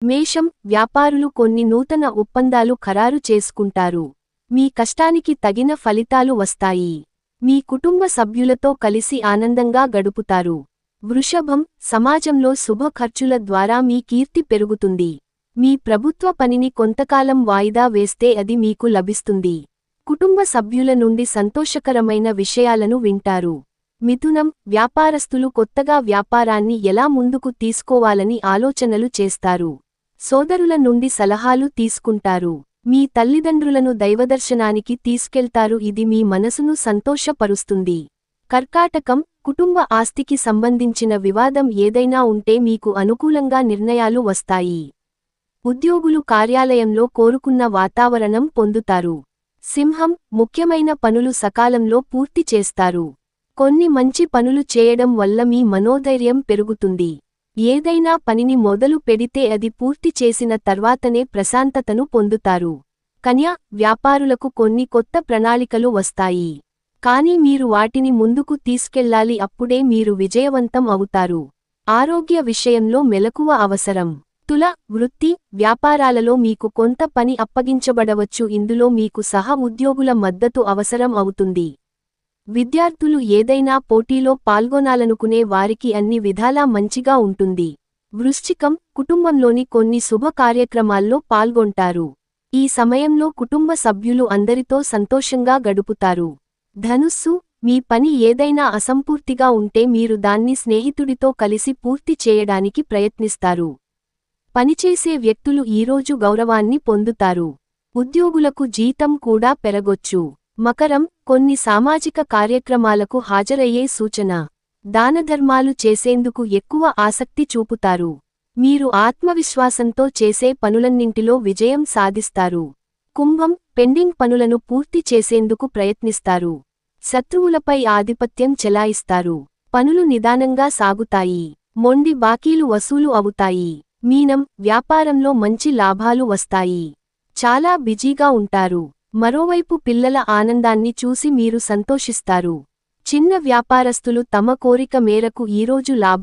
మేషం, వ్యాపారులు కొన్ని నూతన ఒప్పందాలు ఖరారు చేసుకుంటారు. మీ కష్టానికి తగిన ఫలితాలు వస్తాయి. మీ కుటుంబ సభ్యులతో కలిసి ఆనందంగా గడుపుతారు. వృషభం, సమాజంలో శుభ ఖర్చుల ద్వారా మీ కీర్తి పెరుగుతుంది. మీ ప్రభుత్వ పనిని కొంతకాలం వాయిదా వేస్తే అది మీకు లభిస్తుంది. కుటుంబ సభ్యుల నుండి సంతోషకరమైన విషయాలను వింటారు. మిథునం, వ్యాపారస్తులు కొత్తగా వ్యాపారాన్ని ఎలా ముందుకు తీసుకోవాలని ఆలోచనలు చేస్తారు. సోదరుల నుండి సలహాలు తీసుకుంటారు. మీ తల్లిదండ్రులను దైవదర్శనానికి తీసుకెళ్తారు, ఇది మీ మనసును సంతోషపరుస్తుంది. కర్కాటకం, కుటుంబ ఆస్తికి సంబంధించిన వివాదం ఏదైనా ఉంటే మీకు అనుకూలంగా నిర్ణయాలు వస్తాయి. ఉద్యోగులు కార్యాలయంలో కోరుకున్న వాతావరణం పొందుతారు. సింహం, ముఖ్యమైన పనులు సకాలంలో పూర్తి చేస్తారు. కొన్ని మంచి పనులు చేయడం వల్ల మీ మనోధైర్యం పెరుగుతుంది. ఏదైనా పనిని మొదలు పెడితే అది పూర్తి చేసిన తర్వాతనే ప్రశాంతతను పొందుతారు. కన్య, వ్యాపారులకు కొన్ని కొత్త ప్రణాళికలు వస్తాయి. కానీ మీరు వాటిని ముందుకు తీసుకెళ్లాలి, అప్పుడే మీరు విజయవంతం అవుతారు. ఆరోగ్య విషయంలో మెలకువ అవసరం. తుల, వృత్తి, వ్యాపారాలలో మీకు కొంత పని అప్పగించబడవచ్చు, ఇందులో మీకు సహ ఉద్యోగుల మద్దతు అవసరం అవుతుంది. విద్యార్థులు ఏదైనా పోటీలో పాల్గొనాలనుకునే వారికి అన్ని విధాలా మంచిగా ఉంటుంది. వృశ్చికం, కుటుంబంలోని కొన్ని శుభ కార్యక్రమాల్లో పాల్గొంటారు. ఈ సమయంలో కుటుంబ సభ్యులు అందరితో సంతోషంగా గడుపుతారు. ధనుస్సు, మీ పని ఏదైనా అసంపూర్తిగా ఉంటే మీరు దాన్ని స్నేహితుడితో కలిసి పూర్తి చేయడానికి ప్రయత్నిస్తారు. పనిచేసే వ్యక్తులు ఈరోజు గౌరవాన్ని పొందుతారు. ఉద్యోగులకు జీతం కూడా పెరగొచ్చు. మకరం, కొన్ని సామాజిక కార్యక్రమాలకు హాజరయ్యే సూచన. దానధర్మాలు చేసేందుకు ఎక్కువ ఆసక్తి చూపుతారు. మీరు ఆత్మవిశ్వాసంతో చేసే పనులన్నింటిలో విజయం సాధిస్తారు. కుంభం, పెండింగ్ పనులను పూర్తి చేసేందుకు ప్రయత్నిస్తారు. శత్రువులపై ఆధిపత్యం చెలాయిస్తారు. పనులు నిదానంగా సాగుతాయి. మొండి బాకీలు వసూలు అవుతాయి. మీనం, వ్యాపారంలో మంచి లాభాలు వస్తాయి. చాలా బిజీగా ఉంటారు. మరోవైపు పిల్లల ఆనందాన్ని చూసి మీరు సంతోషిస్తారు. చిన్న వ్యాపారస్తులు తమ కోరిక మేరకు ఈరోజు లాభాలు